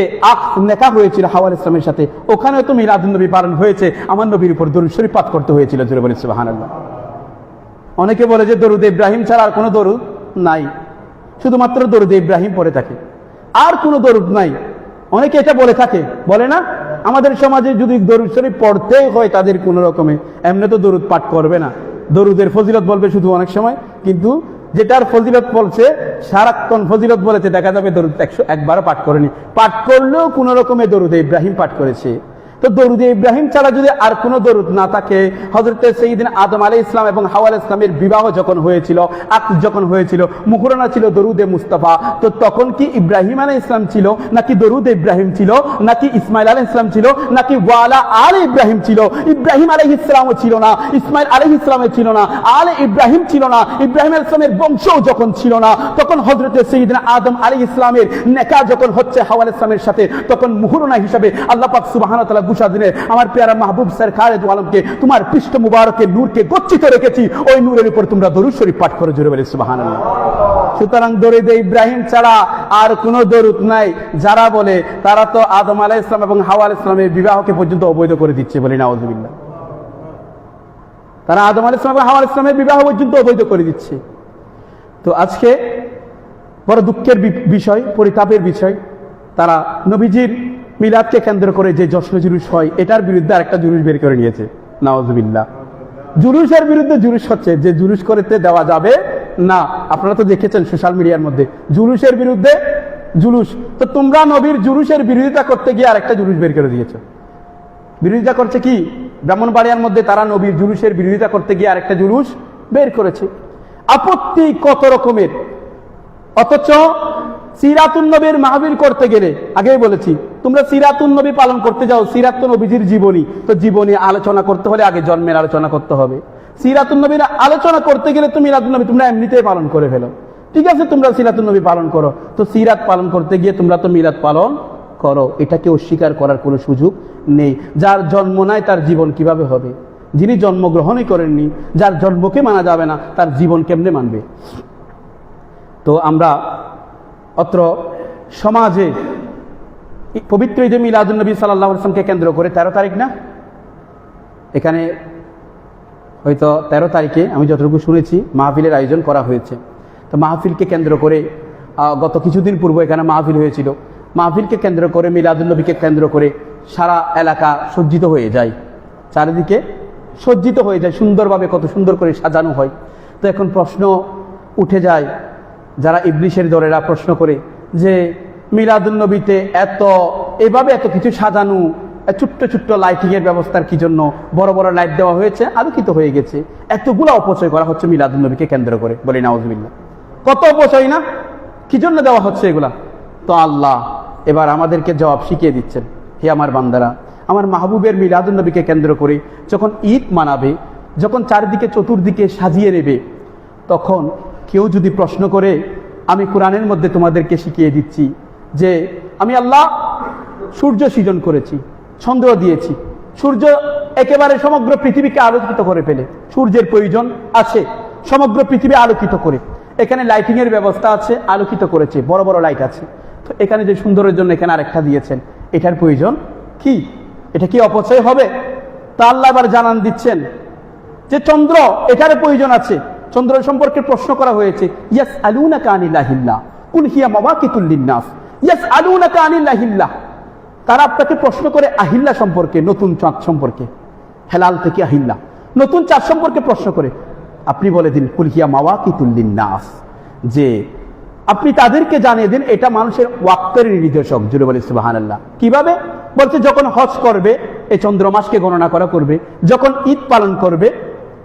নেকাহ হয়েছিল হাওয়া আলাইহিস সালামের সাথে, ওখানেও তো মিলাদুন নবী পালন হয়েছে, আমার নবীর উপর দরুদ শরীফ পাঠ করতে হয়েছিল। জুড়ে বলি সুবহানাল্লাহ। অনেকে বলে যে দরুদ ইব্রাহিম ছাড়া আর কোনো দরুদ নাই, শুধুমাত্র দরুদ ইব্রাহিম পড়ে থাকে, আর কোনো দরুদ নাই। অনেকে এটা বলে থাকে, বলে না? আমাদের সমাজে যদি দরুদ শরীফ পড়তেই হয় তাদের কোনো রকমে, এমনি তো দরুদ পাঠ করবে না, দরুদের ফজিলত বলবে শুধু অনেক সময়, কিন্তু যেটার ফজিলত বলছে সারাক্ষণ ফজিলত বলেছে, দেখা যাবে দরুদ 101বারও পাঠ করেনি, পাঠ করলেও কোনো রকমে দরুদে ইব্রাহিম পাঠ করেছে। তো দরুদে ইব্রাহিম ছাড়া যদি আর কোনো দরুদ না থাকে, হযরত সাইয়্যিদিনা আদম আলাইহিস সালাম এবং হাওয়া আলাইহিস সালামের বিবাহ যখন হয়েছিল, আকদ যখন হয়েছিল, মুখরণা ছিল দরুদে মুস্তাফা, তো তখন কি ইব্রাহিম আলাইহিস সালাম ছিল, নাকি দরুদ ইব্রাহিম ছিল, নাকি ইসমাইল আলাইহিস সালাম ছিল, নাকি ওয়ালা আলে ইব্রাহিম ছিল? ইব্রাহিম আলাইহিস সালামও ছিল না, ইসমাইল আলাইহিস সালামও ছিল না, আলে ইব্রাহিম ছিল না, ইব্রাহিম আলাইহিস সালামের বংশও যখন ছিল না, তখন হযরত সাইয়্যিদিনা আদম আলাইহিস সালামের নেকাহ যখন হচ্ছে হাওয়া আলাইহিস সালামের সাথে, তখন মুহরনা হিসাবে আল্লাহ পাক সুবহানাহু ওয়া তাআলা ঘোষণা দিলেন, আমার প্যারা মাহবুব সরকারে দু আলমকে, তোমার পৃষ্ঠ মুবারকে নূরকে গচ্ছিত রেখেছি, ওই নূরের উপর তোমরা দরুদ শরীফ পাঠ করে। জোরে বলি সুবহানাল্লাহ। সুতরাং দরুদ ইব্রাহিম ছাড়া আর কোনো দরুদ নাই। যারা বলে তারা তো আদম আলাইহিস সালাম এবং হাওয়া আলাইহিস সালামের বিবাহকে পর্যন্ত অবৈধ করে দিচ্ছে। বলি নাউযুবিল্লাহ। তারা আদম আলাইহিস সালাম এবং হাওয়া আলাইহিস সালামের বিবাহ পর্যন্ত অবৈধ করে দিচ্ছে। তো আজকে বড় দুঃখের বিষয়, পরিতাপের বিষয়, তারা নবীজির মিলাদকে কেন্দ্র করে যে জশ্ন জুলুস হয়, এটার বিরুদ্ধে আরেকটা জুলুস বের করে নিয়েছে। নাউযুবিল্লাহ। জুলুসের বিরুদ্ধে জুলুস হচ্ছে, যে জুলুস করতে দেওয়া যাবে না। আপনারা তো দেখেছেন সোশ্যাল মিডিয়ার মধ্যে জুলুসের বিরুদ্ধে জুলুস। তো তোমরা নবীর জুলুসের বিরোধিতা করতে গিয়ে আরেকটা জুলুস বের করে দিয়েছো। বিরোধিতা করছে কি? ব্রাহ্মণবাড়িয়ার মধ্যে তারা নবীর জুলুসের বিরোধিতা করতে গিয়ে আরেকটা জুলুস বের করেছে। আপত্তি কত রকমের। অথচ সিরাতুন নবীর মাহফিল করতে গেলে, আগেই বলেছি, তোমরা সিরাতুন নবী পালন করতে যাও, সিরাতুন নবীজির জীবনী, তো জীবনী আলোচনা করতে হলে আগে জন্মের আলোচনা করতে হবে। সিরাতুন নবীর আলোচনা করতে গেলে তুমি মিলাদুন নবী তোমরা এমনিতেই পালন করে ফেলো। ঠিক আছে, তোমরা সিরাতুন নবী পালন করো, তো সিরাত পালন করতে গিয়ে তোমরা তো মিলাদ পালন করো। এটাকে অস্বীকার করার কোনো সুযোগ নেই। যার জন্ম নাই তার জীবন কিভাবে হবে? যিনি জন্মগ্রহণই করেননি, যার জন্মকে মানা যাবে না, তার জীবন কেমনে মানবে? তো আমরা অত্র সমাজে পবিত্র ঈদে মিলাদুন নবী সাল্লাল্লাহু আলাইহি ওয়াসাল্লামকে কেন্দ্র করে 13 তারিখ না, এখানে হয়তো 13 তারিখে আমি যতটুকু শুনেছি মাহফিলের আয়োজন করা হয়েছে। তো মাহফিলকে কেন্দ্র করে গত কিছুদিন পূর্বে এখানে মাহফিল হয়েছিল। মাহফিলকে কেন্দ্র করে, মিলাদুন্নবীকে কেন্দ্র করে সারা এলাকা সজ্জিত হয়ে যায়, চারিদিকে সজ্জিত হয়ে যায়, সুন্দরভাবে কত সুন্দর করে সাজানো হয়। তো এখন প্রশ্ন উঠে যায়, যারা ইবলিশের দলেরা প্রশ্ন করে যে মিলাদুন্নবীতে এভাবে এত কিছু সাজানো, ছোট্ট ছোট্ট লাইটিংয়ের ব্যবস্থার কি জন্য? বড় বড় লাইট দেওয়া হয়েছে, আলোকিত হয়ে গেছে, এতগুলো অপচয় করা হচ্ছে মিলাদুন্নবীকে কেন্দ্র করে। বলি নাউজুবিল্লাহ, কত অপচয় না? কি জন্য দেওয়া হচ্ছে এগুলা? তো আল্লাহ এবার আমাদেরকে জবাব শিখিয়ে দিচ্ছেন, হে আমার বান্দারা, আমার মাহবুবের মিলাদুন্নবীকে কেন্দ্র করে যখন ঈদ মানাবে, যখন চারিদিকে চতুর্দিকে সাজিয়ে নেবে, তখন কেউ যদি প্রশ্ন করে, আমি কোরআনের মধ্যে তোমাদেরকে শিখিয়ে দিচ্ছি যে আমি আল্লাহ সূর্য সৃজন করেছি, চন্দ্র দিয়েছি, সূর্য একেবারে সমগ্র পৃথিবীকে আলোকিত করে ফেলে, সূর্যের প্রয়োজন আছে সমগ্র পৃথিবী আলোকিত করে, এখানে লাইটিং এর ব্যবস্থা আছে, আলোকিত করেছে, বড় বড় লাইট আছে। তো এখানে যে সুন্দরের জন্য এখানে আরেকটা দিয়েছেন, এটার প্রয়োজন কি? এটা কি অপচয় হবে? তা আল্লাহ এবার জানান দিচ্ছেন যে চন্দ্র, এটার প্রয়োজন আছে। চন্দ্র সম্পর্কে প্রশ্ন করা হয়েছে, ইয়াসআলুনাকা আনিল্লাহিল্লাহ কুল হিয়া মাওয়াকিতুল লিন্নাস, ইয়াসআলুনাকা আনিল্লাহিল্লাহ, তারা আপনাকে প্রশ্ন করে আহিল্লা সম্পর্কে, নতুন চাঁদ সম্পর্কে, হেলাল থেকে আহিল্লা, নতুন চাঁদ সম্পর্কে প্রশ্ন করে। আপনি বলে দিন কুল হিয়া মাওয়াকিতুল লিন্নাস, যে আপনি তাদেরকে জানিয়ে দিন এটা মানুষের ওয়াক্তের নির্দেশক। জুড়ে বলে সুবহানাল্লাহ। কিভাবে? বলছে যখন হজ করবে এই চন্দ্র মাসকে গণনা করা করবে, যখন ঈদ পালন করবে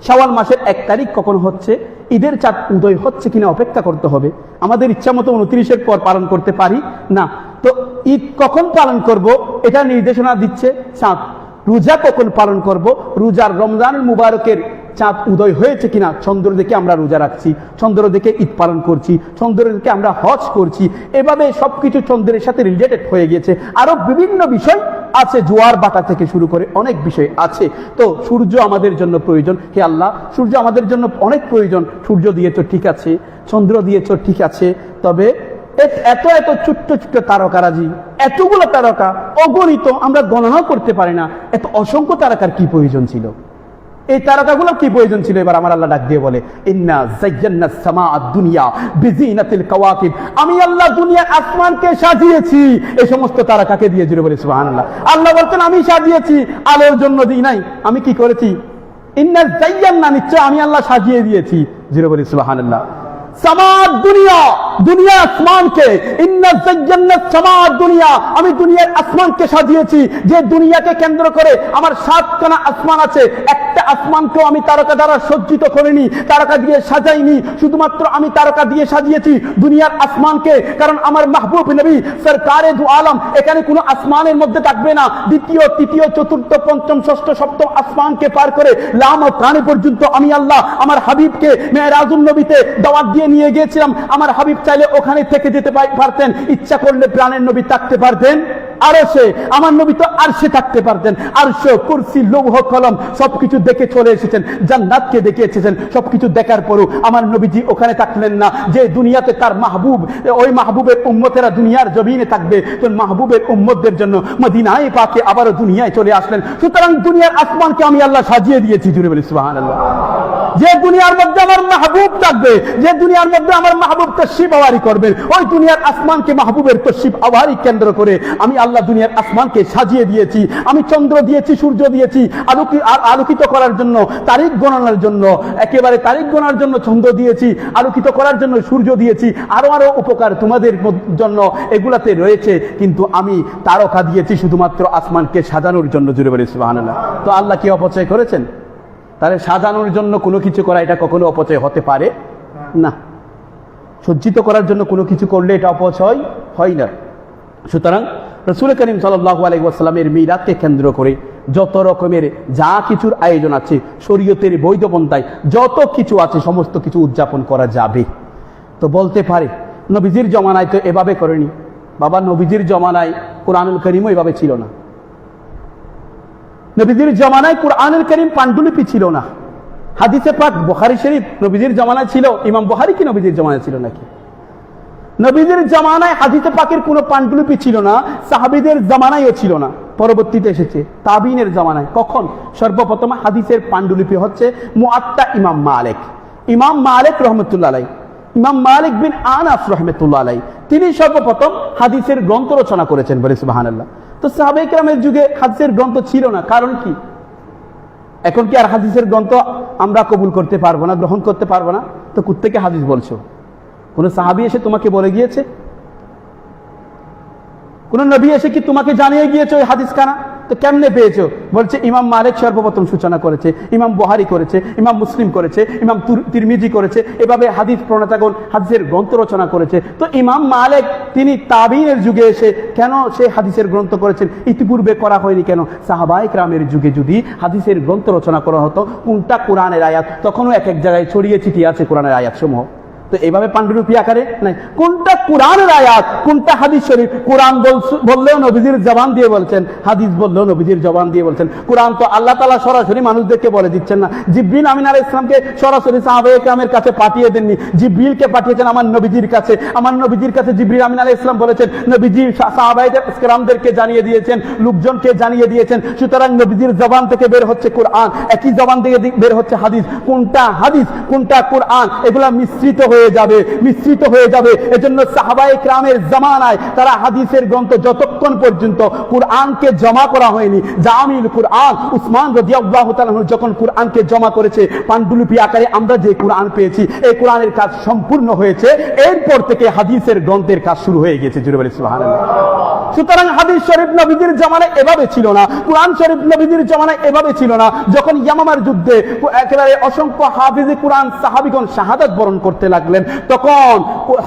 শাওয়াল মাসের 1 তারিখ কখন হচ্ছে, ঈদের চাঁদ উদয় হচ্ছে কিনা অপেক্ষা করতে হবে। আমাদের ইচ্ছা মতো 29-এর পর পালন করতে পারি না। তো ঈদ কখন পালন করব এটা নির্দেশনা দিচ্ছে চাঁদ। রোজা কখন পালন করব, রোজার রমজান মুবারকের চাঁদ উদয় হয়েছে কিনা, চন্দ্র দেখে আমরা রোজা রাখছি, চন্দ্র দেখে ঈদ পালন করছি, চন্দ্র দেখে আমরা হজ করছি। এভাবে সবকিছু চন্দ্রের সাথে রিলেটেড হয়ে গেছে। আরো বিভিন্ন বিষয় আছে, জোয়ার বাটা থেকে শুরু করে অনেক বিষয় আছে। তো সূর্য আমাদের জন্য প্রয়োজন। হে আল্লাহ, সূর্য আমাদের জন্য অনেক প্রয়োজন। সূর্য দিয়েছ ঠিক আছে, চন্দ্র দিয়েছ ঠিক আছে, তবে এত এত ছোট্ট ছোট্ট তারকারাজি, এতগুলো তারকা অগণিত, আমরা গণনা করতে পারি না, এত অসংখ্য তারকার কি প্রয়োজন ছিল? এই তারকাগুলো কি প্রয়োজন ছিল? এবার আমার আল্লাহ ডাক দিয়ে বলে, ইন্না যায়্যানাস সামাআদ দুনিয়া বিজিনাতিল কাওয়াকিব, আমি আল্লাহ দুনিয়ার আসমানকে সাজিয়েছি এই সমস্ত তারকাকে দিয়ে। জুড়ে বলে সুবহানাল্লাহ। আল্লাহ বলছেন আমি সাজিয়েছি, আলোর জন্য দিই নাই। আমি কি করেছি? ইন্না যায়্যানা, নিশ্চয় আমি আল্লাহ সাজিয়ে দিয়েছি। জুড়ে বলে সুবহানাল্লাহ। সামাদ দুনিয়া, দুনিয়া আসমানকে, ইন্না যায়্যানাস সামাদ দুনিয়া, আমি দুনিয়ার আসমানকে সাজিয়েছি। যে দুনিয়াকে কেন্দ্র করে আমার 7খানা আসমান আছে, একটা আসমানকেও আমি তারকা দ্বারা সজ্জিত করিনি, তারকা দিয়ে সাজাইনি, শুধুমাত্র আমি তারকা দিয়ে সাজিয়েছি দুনিয়ার আসমানকে। কারণ আমার মাহবুব নবী সরকারে দু আলম এখানে কোনো আসমানের মধ্যে থাকবে না। দ্বিতীয়, তৃতীয়, চতুর্থ, পঞ্চম, ষষ্ঠ, সপ্তম আসমানকে পার করে লাম প্রাণী পর্যন্ত আমি আল্লাহ আমার হাবিবকে মেরাজুন নবীতে দাওয়াত দিয়ে নিয়ে গিয়েছিলাম। আমার হাবিব চাইলে ওখানে থেকে যেতে পারতেন, ইচ্ছা করলে প্রাণের নবী থাকতে পারতেন আরশে, আমার নবী তো আরশে থাকতে পারতেন। আরশ, কুরসি, লৌহ কলম সবকিছু দেখে চলে এসেছেন, জান্নাতকে দেখে এসেছেন। সবকিছু দেখার পরও আমার নবীজি ওখানে থাকলেন না। যে দুনিয়াতে তার মাহবুব, ওই মাহবুবের উম্মতেরা দুনিয়ার জমিনে থাকবে, তো মাহবুবের উম্মতদের জন্য মদিনায় পাকে আবারও দুনিয়ায় চলে আসলেন। সুতরাং দুনিয়ার আসমানকে আমি আল্লাহ সাজিয়ে দিয়েছি। জুড়ে বলি সুবহানাল্লাহ। যে দুনিয়ার মধ্যে আমার মাহবুব থাকবে, যে দুনিয়ার মধ্যে আমার মাহবুব তশরিফ আওয়ারি করবেন, ওই দুনিয়ার আসমানকে মাহবুবের তশরিফ আওয়ারি কেন্দ্র করে আমি আল্লাহ দুনিয়ার আসমানকে সাজিয়ে দিয়েছি। আমি চন্দ্র দিয়েছি, সূর্য দিয়েছি আলোকিত করার জন্য, তারিখ গণনার জন্য, একেবারে তারিখ গণনার জন্য চন্দ্র দিয়েছি, আলোকিত করার জন্য সূর্য দিয়েছি। আরো আরো উপকার তোমাদের জন্য এগুলাতে রয়েছে, কিন্তু আমি তারকা দিয়েছি শুধুমাত্র আসমানকে সাজানোর জন্য। জুড়ে বলি সুবহানাল্লাহ। তো আল্লাহ কি অপচয় করেছেন? তাহলে সাজানোর জন্য কোনো কিছু করা এটা কখনো অপচয় হতে পারে না। সজ্জিত করার জন্য কোনো কিছু করলে এটা অপচয় হয় না। সুতরাং রাসূল করিম সাল্লাল্লাহু আলাইহি ওয়াসাল্লামের মিলাদকে কেন্দ্র করে যত রকমের যা কিছুর আয়োজন আছে, শরীয়তের বৈধ পন্থায় যত কিছু আছে সমস্ত কিছু উদযাপন করা যাবে। তো বলতে পারে নবীজির জমানায় তো এভাবে করেনি। বাবা, নবীজির জমানায় কোরআনুল কারীমও এভাবে ছিল না। নবীজির জমানায় কোরআনুল কারীম পাণ্ডুলিপি ছিল না। হাদিসে পাক বুখারী শরীফ নবীজির জমানায় ছিল। ইমাম বুখারী কি নবীজির জমানায় ছিল নাকি? নবীজির জামানায় হাদিসে পাকের কোনো পাণ্ডুলিপি ছিল না, সাহাবীদের জামানায়ও ছিল না। পরবর্তীতে এসেছে তাবিনের জামানায়। কখন? সর্বপ্রথম হাদিসের পাণ্ডুলিপি হচ্ছে মুআত্তা ইমাম মালিক। ইমাম মালিক রহমতুল্লাহ আলাইহি, ইমাম মালিক বিন আনাস রহমতুল্লাহ আলাইহি, তিনি সর্বপ্রথম হাদিসের গ্রন্থ রচনা করেছেন। বলে সুবহানাল্লাহ। তো সাহাবায়ে কেরামের যুগে হাদিসের গ্রন্থ ছিল না। কারণ কি? এখন কি আর হাদিসের গ্রন্থ আমরা কবুল করতে পারবো না, গ্রহণ করতে পারবো না? তো কোত্থেকে হাদিস বলছো? কোন সাহাবী এসে তোমাকে বলে গিয়েছে? কোন নবী এসে কি তোমাকে জানিয়ে গিয়েছে ওই হাদিস খানা? তো কেমনে পেয়েছো? বলছে ইমাম মালিক সর্বপ্রথম সূচনা করেছে, ইমাম বুখারী করেছে, ইমাম মুসলিম করেছে, ইমাম তিরমিজি করেছে, এভাবে হাদিস প্রণেতাগণ হাদিসের গ্রন্থ রচনা করেছে। তো ইমাম মালিক তিনি তাবিনের যুগে এসে কেন সে হাদিসের গ্রন্থ করেছেন? ইতিপূর্বে করা হয়নি কেন? সাহাবায়ে কেরামের যুগে যদি হাদিসের গ্রন্থ রচনা করা হতো, কোনটা কোরআনের আয়াত, তখনও এক এক জায়গায় ছড়িয়ে ছিটিয়ে আছে কোরআনের আয়াত সমূহ। তো এইভাবে পাণ্ডুলিপি আকারে নাই। কোনটা কোরআনের আয়াত, কোনটা হাদিস শরীফ? কোরআন বললেও নবীজির জবান দিয়ে বলছেন, হাদিস বললেও নবীজির জবান দিয়ে বলছেন। কোরআন তো আল্লাহ তাআলা সরাসরি মানুষদেরকে বলে দিচ্ছেন না। জিবরিল আমিন আলাইহিস সালামকে সরাসরি সাহাবায়ে কেরামের কাছে পাঠিয়ে দেননি, জিবরিলকে পাঠিয়েছেন আমার নবীজির কাছে। আমার নবীজির কাছে জিবরিল আমিন আলাইহিস সালাম বলেছেন, নবীজি সাহাবায়ে কেরামদেরকে জানিয়ে দিয়েছেন, লোকজনকে জানিয়ে দিয়েছেন। সুতরাং নবীজির জবান থেকে বের হচ্ছে কোরআন, একই জবান থেকে বের হচ্ছে হাদিস। কোনটা হাদিস, কোনটা কোরআন, এগুলা মিশ্রিত হয়ে যাবে, মিশ্রিত হয়ে যাবে। এজন্য সাহাবায়ে কেরামের জামানায় তারা হাদিসের গ্রন্থ যতক্ষণ পর্যন্ত কোরআনকে জমা করা হয়নি, জামিল কোরআন উসমান রাদিয়াল্লাহু তাআলা যখন কোরআনকে জমা করেছে পাণ্ডুলিপি আকারে, আমরা যে কোরআন পেয়েছি, এই কোরআনের কাজ সম্পূর্ণ হয়েছে। এরপর থেকে হাদিসের গ্রন্থের কাজ শুরু হয়ে গেছে। জুড়ে বলি সুবহানাল্লাহ। সুতরাং হাদিস শরীফ নবীজির জামানায় এভাবে ছিল না, কোরআন শরীফ নবীজির জামানায় এভাবে ছিল না। যখন ইয়ামামার যুদ্ধে একেবারে অসংখ্য হাফিজে কোরআন সাহাবীগণ শাহাদাত বরণ করতে লাগলেন, তখন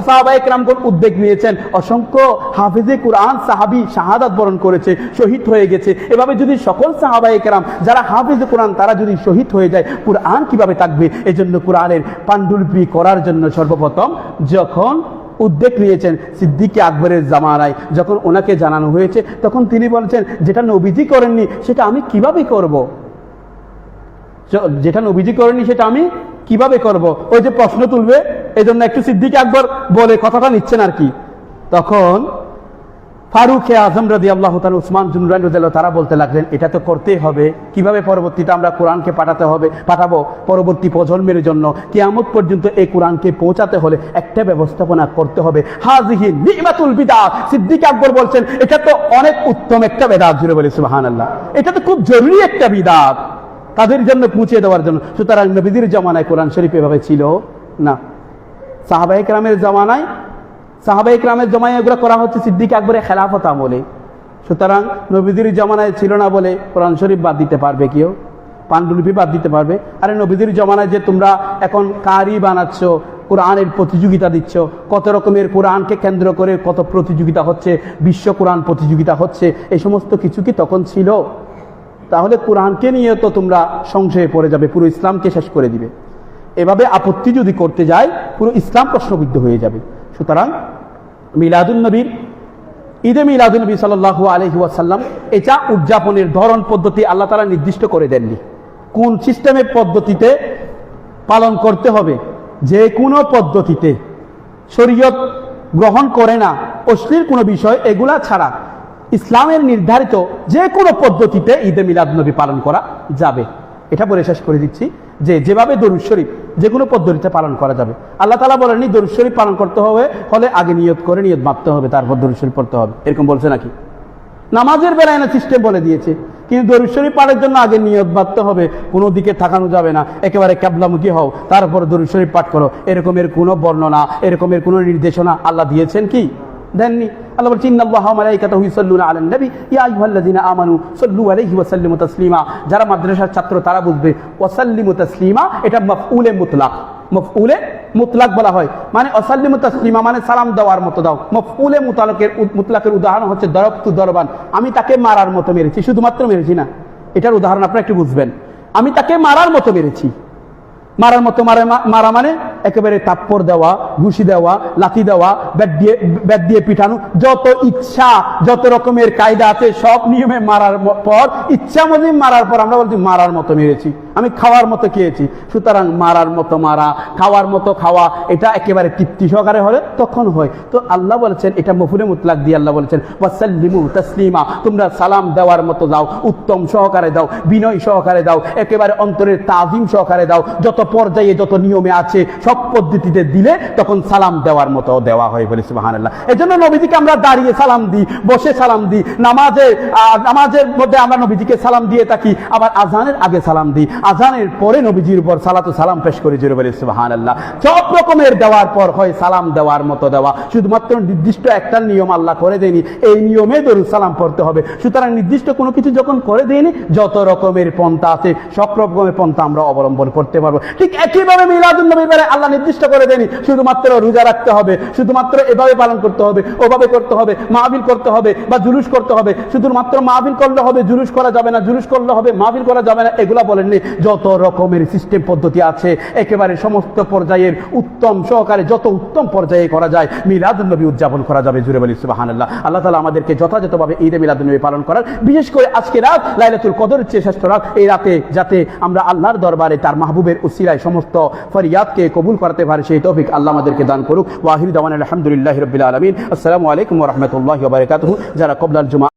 সাহাবায়ে কেরামগণ উদ্যোগ নিয়েছেন, অসংখ্য হাফিজে কোরআন সাহাবী শাহাদাত বরণ করেছে, শহীদ হয়ে গেছে। এভাবে যদি সকল সাহাবায়ে কেরাম যারা হাফিজে কোরআন তারা যদি শহীদ হয়ে যায়, কোরআন কিভাবে থাকবে? এজন্য কোরআনের পাণ্ডুলিপি করার জন্য সর্বপ্রথম যখন উদ্যোগ নিয়েছেন সিদ্দিক আকবরের জামানায়, যখন ওনাকে জানানো হয়েছে, তখন তিনি বলছেন যেটা নবীজি করেননি সেটা আমি কিভাবে করব? যেটা নবীজি করেননি সেটা আমি কিভাবে করব? ওই যে প্রশ্ন তুলবে, এই জন্য একটু সিদ্দিক আকবর বলে কথাটা নিচ্ছেন আর কি। তখন ফারুক আজম রাদিয়াল্লাহু তাআলা, উসমান জুনরাইন রাদিয়াল্লাহু তারা বলতে লাগলেন এটা তো করতেই হবে। কিভাবে পরবর্তীতে আমরা কোরআনকে পাঠাবো পরবর্তী প্রজন্মের জন্য, কিয়ামত পর্যন্ত এই কোরআনকে পৌঁছাতে হলে একটা ব্যবস্থাপনা করতে হবে। হাযিহি নি'মাতুল বিদআত। সিদ্দিক আকবর বলছেন এটা তো অনেক উত্তম একটা বিদআত। জুড়ে বলি সুবহানাল্লাহ। এটা তো খুব জরুরি একটা বিদআত তাদের জন্য পৌঁছে দেওয়ার জন্য। সুতরাং নবীদের জামানায় কোরআন শরীফ এভাবে ছিল না। সাহাবায়ে কেরামের জামানায় এগুলো করা হচ্ছে সিদ্দিক আকবরের খেলাফত আমলে। সুতরাং নবীদের জামানায় ছিল না বলে কোরআন শরীফ বাদ দিতে পারবে কেউ? পাণ্ডুলিপি বাদ দিতে পারবে? আরে নবীদের জামানায় যে তোমরা এখন কারি বানাচ্ছ, কোরআনের প্রতিযোগিতা দিচ্ছ, কত রকমের কোরআনকে কেন্দ্র করে কত প্রতিযোগিতা হচ্ছে, বিশ্ব কোরআন প্রতিযোগিতা হচ্ছে, এই সমস্ত কিছু কি তখন ছিল? তাহলে কোরআনকে নিয়ে তো তোমরা সংশয়ে পড়ে যাবে, পুরো ইসলামকে শেষ করে দিবে। এভাবে আপত্তি যদি করতে যায় পুরো ইসলাম প্রশ্নবিদ্ধ হয়ে যাবে। সুতরাং মিলাদুন নবীর, ঈদে মিলাদুন নবী সাল্লাল্লাহু আলাইহি ওয়াসাল্লাম, এটা উদযাপনের ধরন পদ্ধতি আল্লাহ তাআলা নির্দিষ্ট করে দেননি। কোন সিস্টেমের পদ্ধতিতে পালন করতে হবে, যে কোনো পদ্ধতিতে শরীয়ত গ্রহণ করে না অশ্লীল কোনো বিষয় এগুলা ছাড়া ইসলামের নির্ধারিত যে কোনো পদ্ধতিতে ঈদে মিলাদ নবী পালন করা যাবে। এটা বলে শেষ করে দিচ্ছি যে যেভাবে দরুদ শরীফ যে কোনো পদ্ধতিতে পালন করা যাবে। আল্লাহ তাআলা বলেননি দরুদ শরীফ পালন করতে হলে আগে নিয়ত করে নিয়ত মাপতে হবে, তারপর দরুদ শরীফ পড়তে হবে, এরকম বলছে নাকি? নামাজের বেলায় না সিস্টেম বলে দিয়েছে, কিন্তু দরুদ শরীফ পাঠের জন্য আগে নিয়ত বাঁধতে হবে, কোনো দিকে তাকানো যাবে না, একেবারে কিবলামুখী হও তারপর দরুদ শরীফ পাঠ করো। এরকমের কোনো বর্ণনা, এরকমের কোনো নির্দেশনা আল্লাহ দিয়েছেন কি? দেননি। আল্লাহ বলছেন ইন্নাল্লাহা ওয়া মালাইকাতাহু ইউসাল্লুনা আলান নবী ইয়া আইয়ুহাল্লাযিনা আমানু সাল্লু আলাইহি ওয়া সাল্লিমু তাসলিমা। যারা মাদ্রাসার ছাত্র তারা বুঝবে ওয়াসাল্লিমু তাসলিমা এটা মাফউলে মুতলাক বলা হয়, মানে ওয়াসাল্লিমু তাসলিমা মানে সালাম দেওয়ার মতো দাও। মাফউলে মুতলাকের উদাহরণ হচ্ছে দরবতু দরবান, আমি তাকে মারার মতো মেরেছি, শুধুমাত্র মেরেছি না, এটার উদাহরণ আপনারা একটু বুঝবেন। আমি তাকে মারার মতো মেরেছি, মারার মতো মারা মানে একেবারে তাপ্পড় দেওয়া, ঘুষি দেওয়া, লাথি দেওয়া, ব্যাট দিয়ে পিটানো, যত ইচ্ছা যত রকমের কায়দা আছে সব নিয়মে মারার পর, ইচ্ছা মতো মারার পর আমরা বলছি মারার মতো মেরেছি, আমি খাওয়ার মতো খেয়েছি। সুতরাং মারার মতো মারা, খাওয়ার মতো খাওয়া, এটা একেবারে তৃপ্তি সহকারে হলে তখন হয়। তো আল্লাহ বলেছেন, এটা মফুলে মুতলাক দিয়ে আল্লাহ বলেছেন ওয়াসাল্লিমু তাসলিমা, তোমরা সালাম দেওয়ার মতো দাও, উত্তম সহকারে দাও, বিনয় সহকারে দাও, একেবারে অন্তরের তাজিম সহকারে দাও। যত পর্যায়ে যত নিয়মে আছে সব পদ্ধতিতে দিলে তখন সালাম দেওয়ার মতো দেওয়া হয় বলে সুবহানাল্লাহ। এজন্য নবীজিকে আমরা দাঁড়িয়ে সালাম দিই, বসে সালাম দিই, নামাজের মধ্যে আমরা নবীজিকে সালাম দিয়ে থাকি, আবার আজানের আগে সালাম দিই, আজানের পরে নবীজির উপর সালাতু সালাম পেশ করে জোরে বলে সুবহানাল্লাহ। সব রকমের দেওয়ার পর হয় সালাম দেওয়ার মতো দেওয়া। শুধুমাত্র নির্দিষ্ট একটা নিয়ম আল্লাহ করে দেয়নি, এই নিয়মে দরুদ সালাম পড়তে হবে। সুতরাং নির্দিষ্ট কোনো কিছু যখন করে দেয়নি, যত রকমের পন্থা আছে সব রকমের পন্থা আমরা অবলম্বন করতে পারবো। ঠিক একইভাবে মিলাদুন নবীর বেলায় আল্লাহ নির্দিষ্ট করে দেয়নি শুধুমাত্র রোজা রাখতে হবে, শুধুমাত্র এভাবে পালন করতে হবে, ওভাবে করতে হবে, মাহফিল করতে হবে বা জুলুস করতে হবে, শুধুমাত্র মাহফিল করলে হবে, জুলুস করা যাবে না, জুলুস করলে হবে, মাহফিল করা যাবে না, এগুলা বলেননি। যত রকমের সিস্টেম পদ্ধতি আছে একেবারে সমস্ত পর্যায়ের উত্তম সহকারে যত উত্তম পর্যায়ে করা যায় মিলাদুন নবী উদযাপন করা যাবে জুড়ে বলি সুবহানাল্লাহ। আল্লাহ তাআলা আমাদেরকে যথাযথভাবে ঈদে মিলাদুন নবী পালন করার, বিশেষ করে আজকে রাত লাইলাতুল কদরের চেয়ে শ্রেষ্ঠ রাত, এই রাতে যাতে আমরা আল্লাহর দরবারে তার মাহবুবের উসিলায় সমস্ত ফরিয়াদকে কবুল করতে পারি সেই তৌফিক আল্লাহ আমাদেরকে দান করুক। ওয়া আখিরু দাওয়ানা আলহামদুলিল্লাহি রাব্বিল আলামিন। আসসালামু আলাইকুম ওয়া রাহমাতুল্লাহি ওয়া বারাকাতুহু। যারা কবলাল জুমা